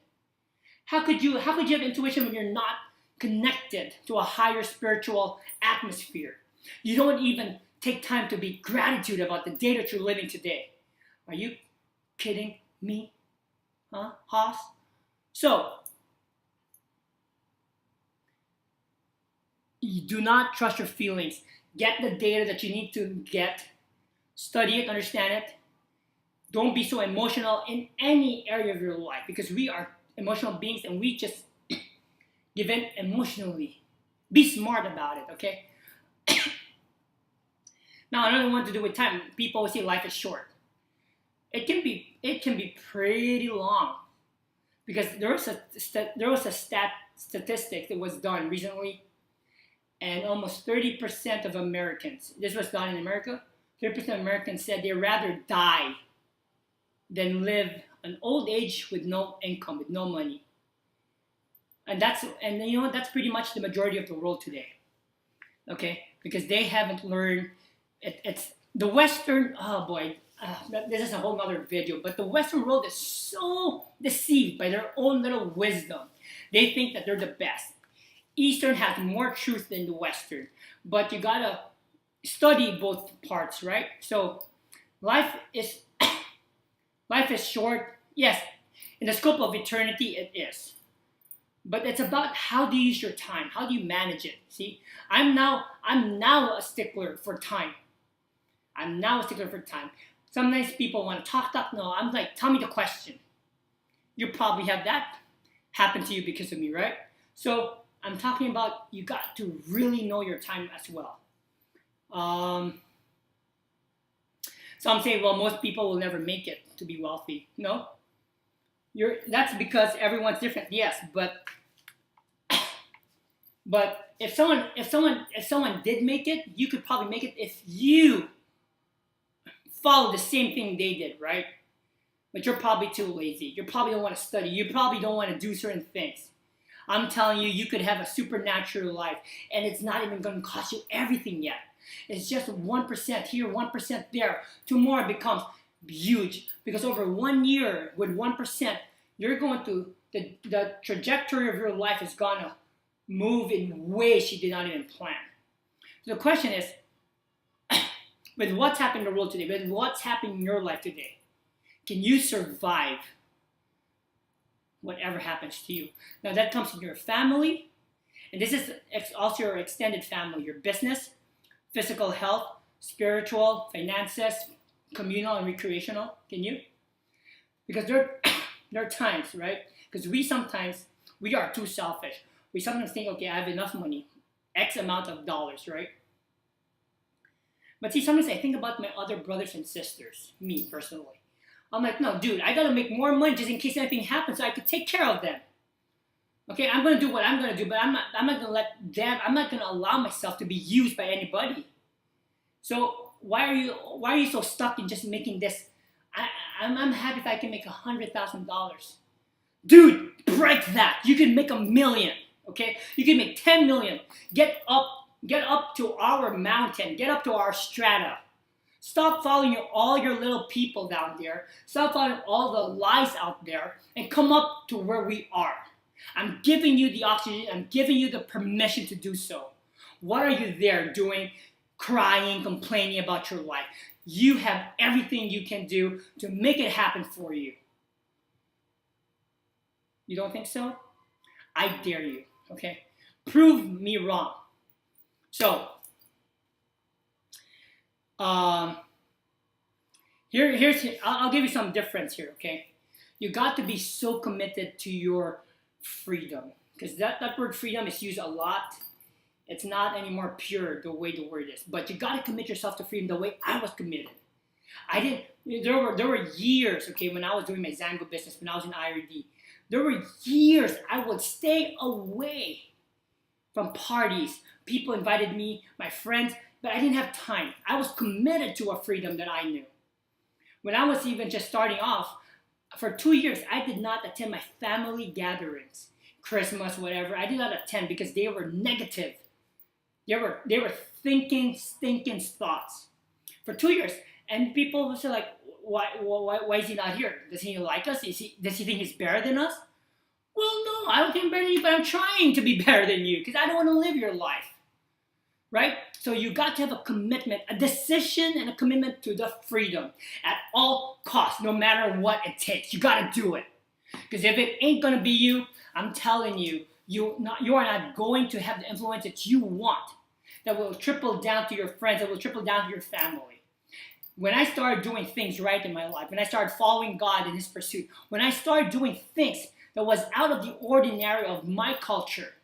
How could you have intuition when you're not connected to a higher spiritual atmosphere? You don't even take time to be gratitude about the day that you're living today. Are you kidding me? Huh? Haas? So, you do not trust your feelings. Get the data that you need to get. Study it, understand it. Don't be so emotional in any area of your life because we are emotional beings and we just give in emotionally. Be smart about it, okay? Now, another one to do with time. People say life is short. It can be pretty long because there was a statistic that was done recently, and almost 30% of Americans. This was done in America. 30% of Americans said they'd rather die than live an old age with no income, with no money. And you know what? That's pretty much the majority of the world today. Okay, because they haven't learned. It's the Western. Oh boy, this is a whole other video. But the Western world is so deceived by their own little wisdom. They think that they're the best. Eastern has more truth than the Western, but you gotta study both parts, right? So life is life is short. Yes, in the scope of eternity, it is. But it's about how do you use your time, how do you manage it. See, I'm now a stickler for time. I'm now a stickler for time. Sometimes people want to talk. No, I'm like, tell me the question. You probably have that happen to you because of me, right? So I'm talking about you got to really know your time as well. Some say, well, most people will never make it to be wealthy. No, that's because everyone's different. Yes, but if someone did make it, you could probably make it if you follow the same thing they did, right? But you're probably too lazy. You probably don't want to study. You probably don't want to do certain things. I'm telling you, you could have a supernatural life, and it's not even going to cost you everything yet. It's just 1% here, 1% there. Tomorrow it becomes huge because over 1 year with 1%, you're going to the trajectory of your life is gonna move in ways you did not even plan. So the question is, with what's happening in the world today, with what's happening in your life today, can you survive whatever happens to you? Now that comes in your family, and this is also your extended family, your business, physical health, spiritual, finances, communal, and recreational. Can you? Because there are times, right? Because we are too selfish. We sometimes think, okay, I have enough money, X amount of dollars, right? But see, sometimes I think about my other brothers and sisters, me personally. I'm like, no, dude, I gotta make more money just in case anything happens so I could take care of them. Okay, I'm gonna do what I'm gonna do, but I'm not I'm not gonna allow myself to be used by anybody. So why are you so stuck in just making this? I'm happy if I can make $100,000. Dude, break that. You can make 1,000,000. Okay, you can make 10 million. Get up to our mountain. Get up to our strata. Stop following all your little people down there. Stop following all the lies out there and come up to where we are. I'm giving you the oxygen. I'm giving you the permission to do so. What are you there doing? Crying, complaining about your life. You have everything you can do to make it happen for you. You don't think so? I dare you, okay? Prove me wrong. So, I'll give you some difference here, okay? You got to be so committed to your freedom, because that word freedom is used a lot. It's not anymore pure the way the word is, but you got to commit yourself to freedom the way I was committed. There were years, okay, when I was doing my Zango business, when I was in IRD, there were years I would stay away from parties. People invited me, my friends, but I didn't have time. I was committed to a freedom that I knew. When I was even just starting off, for 2 years, I did not attend my family gatherings, Christmas, whatever. I did not attend because they were negative. They were thinking, stinking thoughts for 2 years. And people would say like, why is he not here? Does he like us? Does he think he's better than us? Well, no, I don't think I'm better than you, but I'm trying to be better than you because I don't want to live your life, right? So you got to have a commitment, a decision, and a commitment to the freedom at all costs, no matter what it takes. You got to do it because if it ain't gonna be you, I'm telling you, you are not going to have the influence that you want. That will trickle down to your friends. That will trickle down to your family. When I started doing things right in my life, when I started following God in His pursuit, when I started doing things that was out of the ordinary of my culture,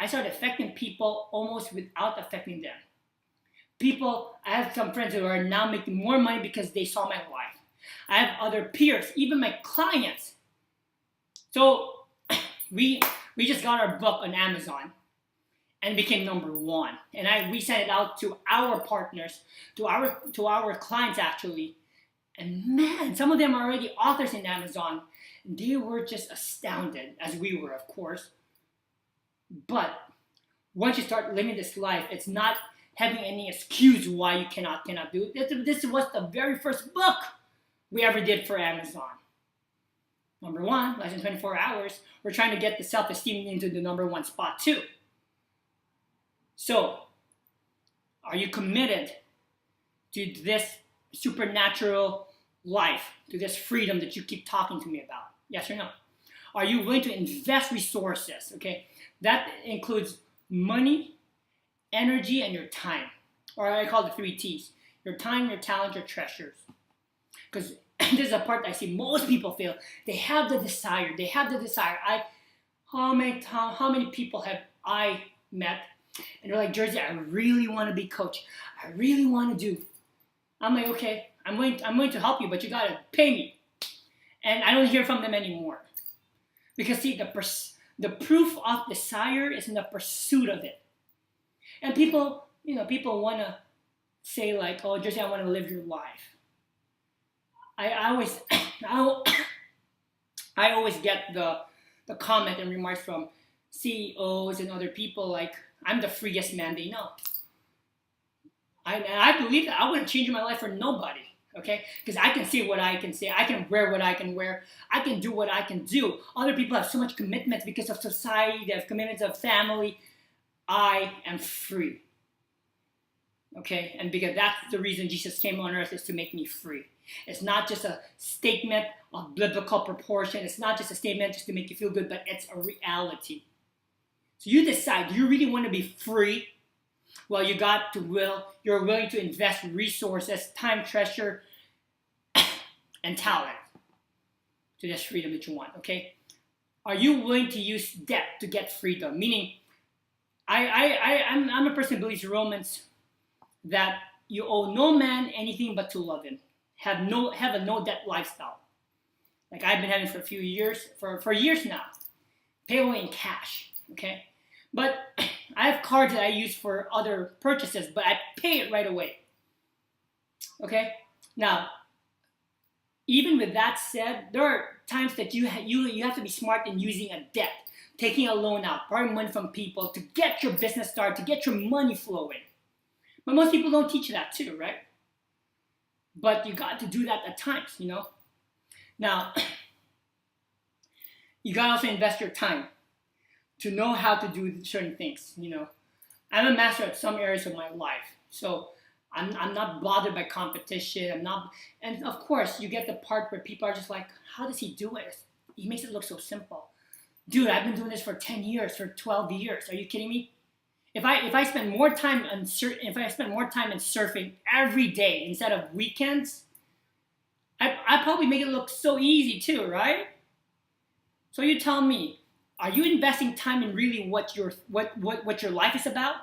I started affecting people almost without affecting them. People, I have some friends who are now making more money because they saw my life. I have other peers, even my clients. So we we just got our book on Amazon and became number 1. And we sent it out to our partners, to our clients actually. And man, some of them are already authors in Amazon. They were just astounded, as we were, of course. But once you start living this life, it's not having any excuse why you cannot do it. This was the very first book we ever did for Amazon. Number 1, less than 24 hours. We're trying to get the self-esteem into the number 1 spot too. So, are you committed to this supernatural life, to this freedom that you keep talking to me about? Yes or no? Are you willing to invest resources? Okay, that includes money, energy, and your time. Or I call it the 3 T's. Your time, your talent, your treasures. Because this is a part that I see most people fail. They have the desire. How many people have I met? And they're like, Jersey, I really want to be coach. I really want to do. I'm like, okay, I'm going to help you, but you got to pay me. And I don't hear from them anymore. Because see, the proof of desire is in the pursuit of it. And people want to say like, oh, Jersey, I want to live your life. I always get the comment and remarks from CEOs and other people like, I'm the freest man they know. I believe that I wouldn't change my life for nobody, okay? Because I can say what I can say. I can wear what I can wear. I can do what I can do. Other people have so much commitments because of society. They have commitments of family. I am free, okay? And because that's the reason Jesus came on earth is to make me free. It's not just a statement of biblical proportion. It's not just a statement just to make you feel good, but it's a reality. So you decide, do you really want to be free? Well, you're willing to invest resources, time, treasure, and talent to this freedom that you want, okay? Are you willing to use debt to get freedom? Meaning, I'm a person who believes Romans that you owe no man anything but to love him. Have a no debt lifestyle. Like I've been having for a few years, for years now. Pay away in cash, okay? But I have cards that I use for other purchases, but I pay it right away. Okay? Now, even with that said, there are times that you have to be smart in using a debt, taking a loan out, borrowing money from people to get your business started, to get your money flowing. But most people don't teach that too, right? But you got to do that at times, you know? Now, you got to also invest your time to know how to do certain things, you know. I'm a master at some areas of my life, so I'm not bothered by competition. And of course, you get the part where people are just like, how does he do it? He makes it look so simple. Dude, I've been doing this for 10 years, for 12 years. Are you kidding me? If I spend more time in surfing every day instead of weekends, I probably make it look so easy too, right? So you tell me, are you investing time in really what your life is about,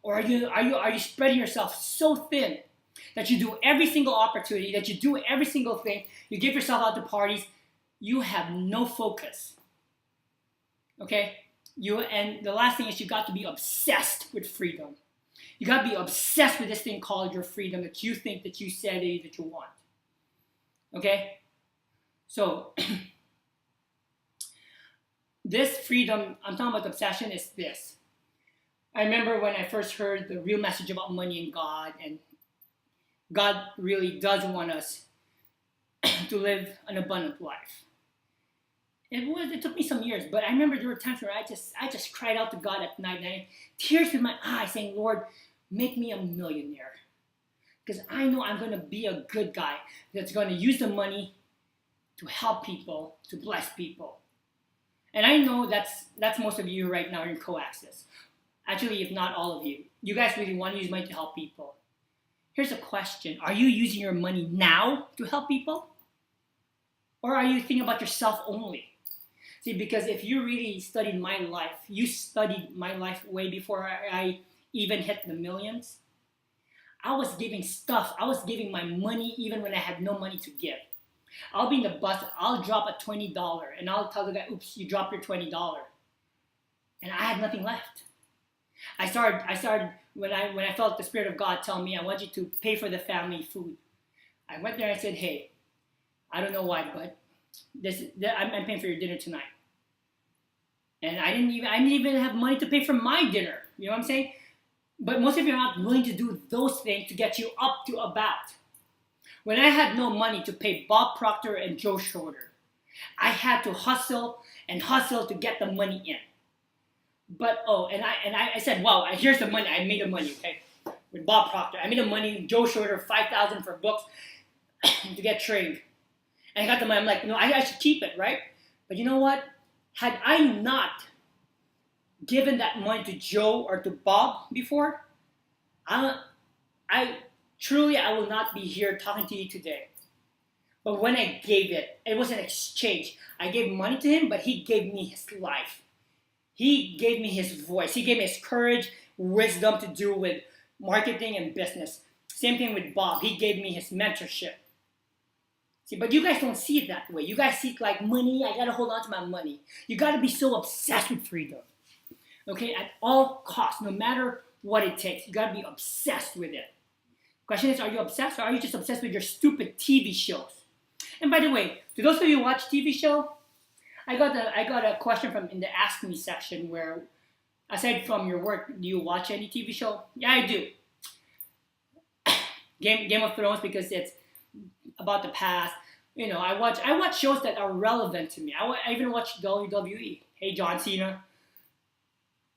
or are you spreading yourself so thin that you do every single opportunity, that you do every single thing, you give yourself out to parties, you have no focus. Okay? And the last thing is you got to be obsessed with freedom. You got to be obsessed with this thing called your freedom that you think that you said that you want. Okay? So this freedom, I'm talking about obsession, is this. I remember when I first heard the real message about money and God really does want us to live an abundant life. It took me some years, but I remember there were times where I just cried out to God at night, and tears in my eyes, saying, "Lord, make me a millionaire, because I know I'm going to be a good guy that's going to use the money to help people, to bless people." And I know that's most of you right now in Coaxis. Actually, if not all of you, you guys really want to use money to help people. Here's a question: are you using your money now to help people, or are you thinking about yourself only? See, because if you really studied my life, you studied my life way before I even hit the millions. I was giving stuff. I was giving my money even when I had no money to give. I'll be in the bus. I'll drop a $20, and I'll tell the guy, "Oops, you dropped your $20," and I had nothing left. I started when I felt the Spirit of God tell me, "I want you to pay for the family food." I went there. I said, "Hey, I don't know why, but I'm paying for your dinner tonight." And I didn't even have money to pay for my dinner. You know what I'm saying? But most of you are not willing to do those things to get you up to about. When I had no money to pay Bob Proctor and Joe Schroeder, I had to hustle and hustle to get the money in. But I said, "Wow, here's the money. I made the money, okay? With Bob Proctor, I made the money. Joe Schroeder, 5,000 for books to get trained, and I got the money. I'm like, no, I should keep it, right? But you know what? Had I not given that money to Joe or to Bob before, I truly I will not be here talking to you today. But when I gave it, it was an exchange. I gave money to him, but he gave me his life. He gave me his voice. He gave me his courage, wisdom to do with marketing and business. Same thing with Bob. He gave me his mentorship. See, but you guys don't see it that way. You guys see it like money. I gotta hold on to my money. You gotta be so obsessed with freedom. Okay, at all costs, no matter what it takes, you gotta be obsessed with it. Question is, are you obsessed, or are you just obsessed with your stupid TV shows? And by the way, to those of you who watch TV show, I got a question from in the Ask Me section where, aside from your work, do you watch any TV show? Yeah, I do. Game of Thrones, because it's about the past. You know, I watch shows that are relevant to me. I even watch WWE. Hey, John Cena,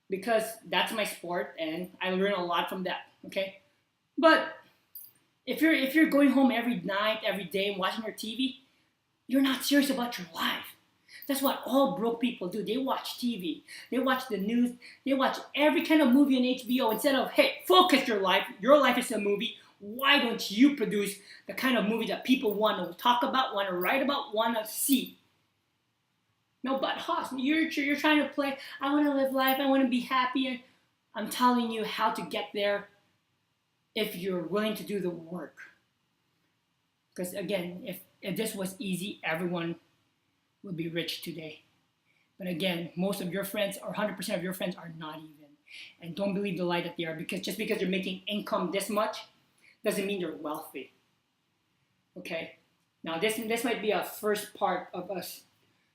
because that's my sport, and I learn a lot from that. Okay, but if you're going home every night, every day, and watching your TV, you're not serious about your life. That's what all broke people do. They watch TV, they watch the news, they watch every kind of movie on HBO. Instead of, hey, focus your life. Your life is a movie. Why don't you produce the kind of movie that people want to talk about, want to write about, want to see? No, but Haas, you're trying to play, I want to live life, I want to be happy. And I'm telling you how to get there if you're willing to do the work. Because again, if this was easy, everyone would be rich today. But again, most of your friends, or 100% of your friends, are not even. And don't believe the lie that they are, because just because you're making income this much doesn't mean you're wealthy. Okay? Now this might be a first part of a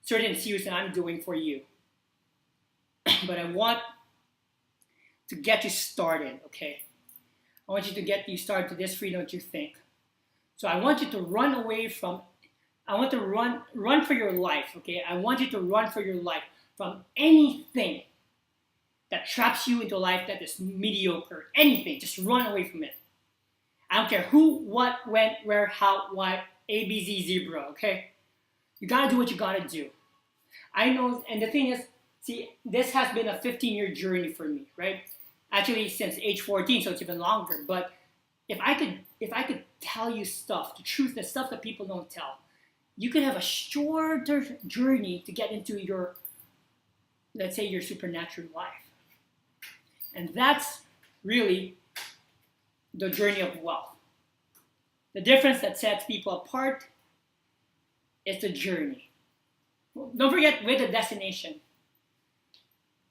certain series that I'm doing for you. But I want to get you started, okay? I want you to get you started to this freedom that you think. So I want you to run away from, I want to run for your life, okay? I want you to run for your life from anything that traps you into a life that is mediocre. Anything, just run away from it. I don't care who, what, when, where, how, why, A, B, Z, zebra, okay? You gotta do what you gotta do. I know, and the thing is, see, this has been a 15-year journey for me, right? Actually, since age 14, so it's even longer. But if I could tell you stuff, the truth, the stuff that people don't tell, you could have a shorter journey to get into your, let's say, your supernatural life. And that's really the journey of wealth. The difference that sets people apart is the journey. Don't forget with the destination. You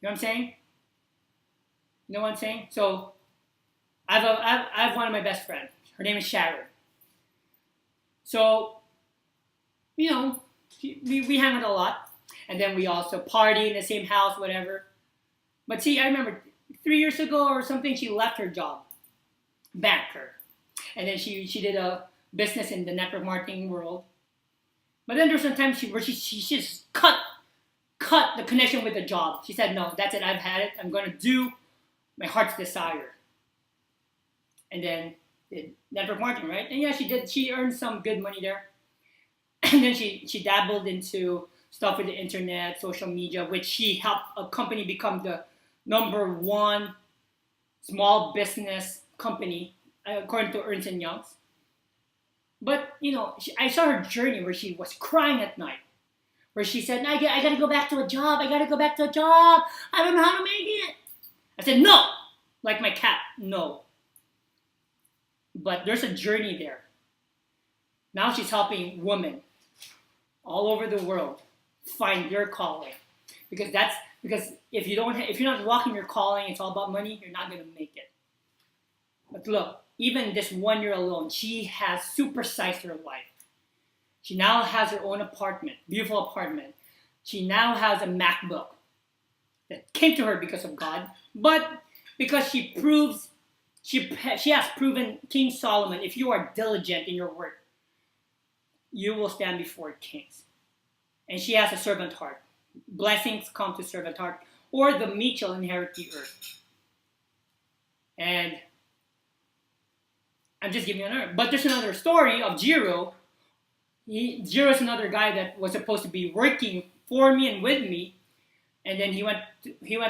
know what I'm saying? You know what I'm saying? So I have one of my best friends. Her name is Sharon. So, you know, we hang out a lot. And then we also party in the same house, whatever. But see, I remember 3 years ago or something, she left her job. Banker. And then she did a business in the network marketing world. But then there's some times where she just cut cut the connection with the job. She said, no, that's it. I've had it. I'm going to do my heart's desire. And then did network marketing, right? And yeah, she did. She earned some good money there. And then she dabbled into stuff with the internet, social media, which she helped a company become the #1 small business company, according to Ernst & Young's. But, I saw her journey where she was crying at night, where she said, I got to go back to a job. I got to go back to a job. I don't know how to make it. I said, no, like my cat, no. But there's a journey there. Now she's helping women all over the world find their calling, because if you're not walking your calling, it's all about money. You're not gonna make it. But look, even this 1 year alone, she has supersized her life. She now has her own apartment, beautiful apartment. She now has a MacBook that came to her because of God, but because she has proven King Solomon, if you are diligent in your work, you will stand before kings. And she has a servant heart. Blessings come to servant heart, or the meek shall inherit the earth. And I'm just giving you another. But there's another story of Jiro. Jiro is another guy that was supposed to be working for me and with me, and then he went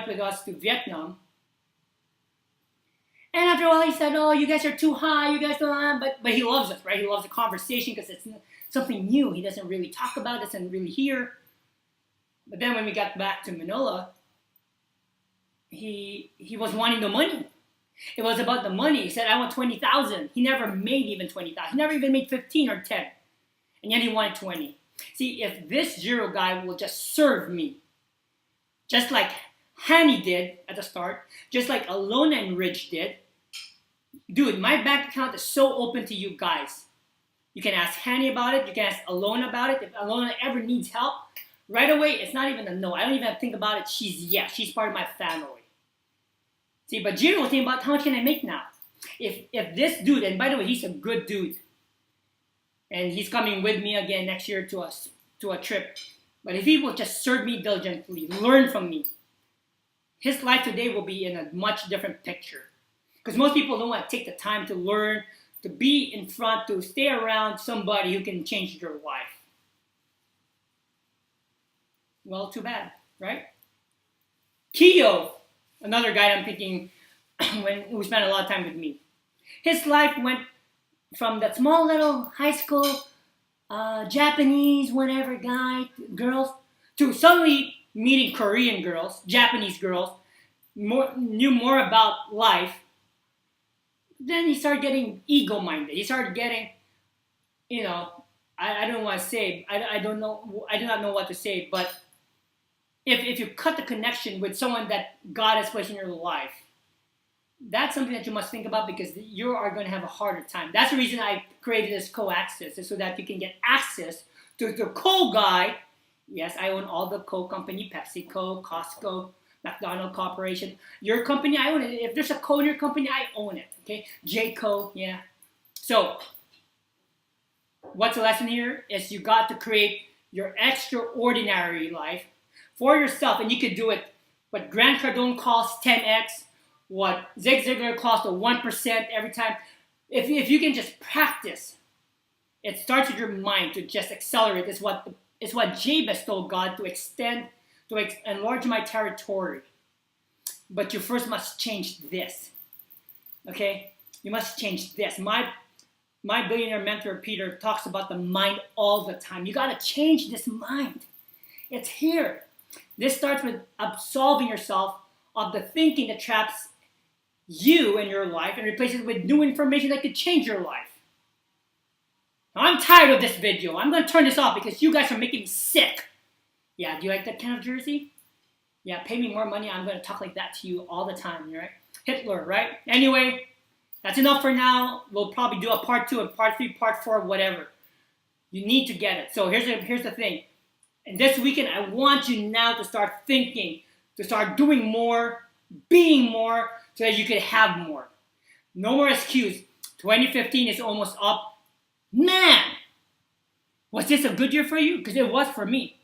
with us to Vietnam. And after a while, he said, "Oh, you guys are too high. You guys don't." But he loves us, right? He loves the conversation because it's something new. He doesn't really talk about, doesn't really hear. But then when we got back to Manila, he was wanting the money. It was about the money. He said, "I want 20,000." He never made even 20,000. He never even made 15 or 10, and yet he wanted 20. See, if this Jiro guy will just serve me, just like Hani did at the start, just like Alona and Rich did, dude, my bank account is so open to you guys. You can ask Hani about it. You can ask Alona about it. If Alona ever needs help, right away, it's not even a no. I don't even have to think about it. She's part of my family. See, but Jiro was thinking about how much can I make now? If this dude, and by the way, he's a good dude, and he's coming with me again next year to a trip. But if he will just serve me diligently, learn from me, his life today will be in a much different picture. Because most people don't want to take the time to learn, to be in front, to stay around somebody who can change their life. Well, too bad, right? Keo, another guy I'm thinking who spent a lot of time with me. His life went from that small little high school Japanese whatever guy, girls, to suddenly meeting Korean girls, Japanese girls, knew more about life. Then he started getting ego-minded. He started getting, I don't want to say, I do not know what to say, but if you cut the connection with someone that God has placed in your life, that's something that you must think about, because you are going to have a harder time. That's the reason I created this co-access, is so that you can get access to the co-guy. Yes, I own all the co-company, PepsiCo, Costco, McDonald Corporation. Your company, I own it. If there's a co in your company, I own it. Okay, Jayco, yeah. So, what's the lesson here? Is you got to create your extraordinary life for yourself, and you could do it. What Grant Cardone calls 10x, what Zig Ziglar calls the 1% every time. If you can just practice, it starts with your mind to just accelerate. It's what Jabez told God, to enlarge my territory. But you first must change this. Okay? You must change this. My billionaire mentor, Peter, talks about the mind all the time. You got to change this mind. It's here. This starts with absolving yourself of the thinking that traps you in your life and replace it with new information that could change your life. Now, I'm tired of this video. I'm going to turn this off because you guys are making me sick. Yeah, do you like that kind of jersey? Yeah, pay me more money. I'm going to talk like that to you all the time, right? Hitler, right? Anyway, that's enough for now. We'll probably do a part 2 and part 3, part 4, whatever. You need to get it. So here's the thing. And this weekend, I want you now to start thinking, to start doing more, being more, so that you can have more. No more excuse. 2015 is almost up. Man, was this a good year for you? Because it was for me.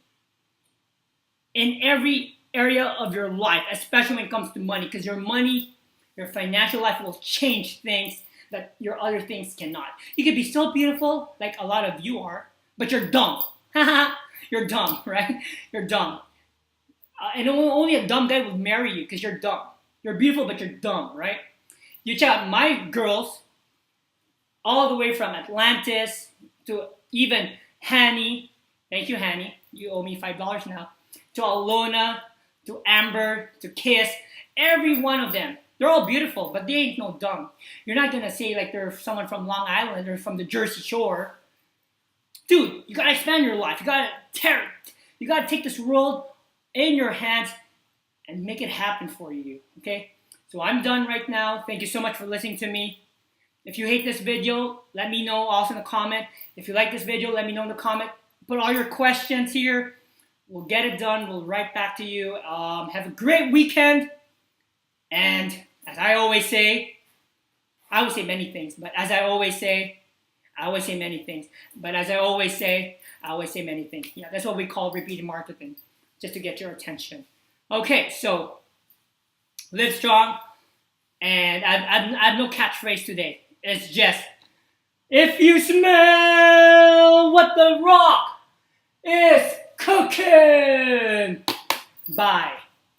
in every area of your life, especially when it comes to money, because your money, your financial life will change things that your other things cannot. You could be so beautiful, like a lot of you are, but you're dumb. You're dumb, right? You're dumb. And only a dumb guy would marry you because you're dumb. You're beautiful, but you're dumb, right? You check out my girls, all the way from Atlantis to even Hanny. Thank you, Hanny. You owe me $5 now. To Alona, to Amber, to Kiss. Every one of them. They're all beautiful, but they ain't no dumb. You're not going to say like they're someone from Long Island or from the Jersey Shore. Dude, you got to expand your life. You got to tear it. You got to take this world in your hands and make it happen for you, okay? So I'm done right now. Thank you so much for listening to me. If you hate this video, let me know also in the comment. If you like this video, let me know in the comment. Put all your questions here. We'll get it done. We'll write back to you. Have a great weekend. And as I always say, I always say many things, but as I always say, I always say many things. But as I always say, I always say many things. Yeah, that's what we call repeated marketing, just to get your attention. Okay, so live strong. And I have no catchphrase today. It's just, if you smell what the Rock is cooking, bye.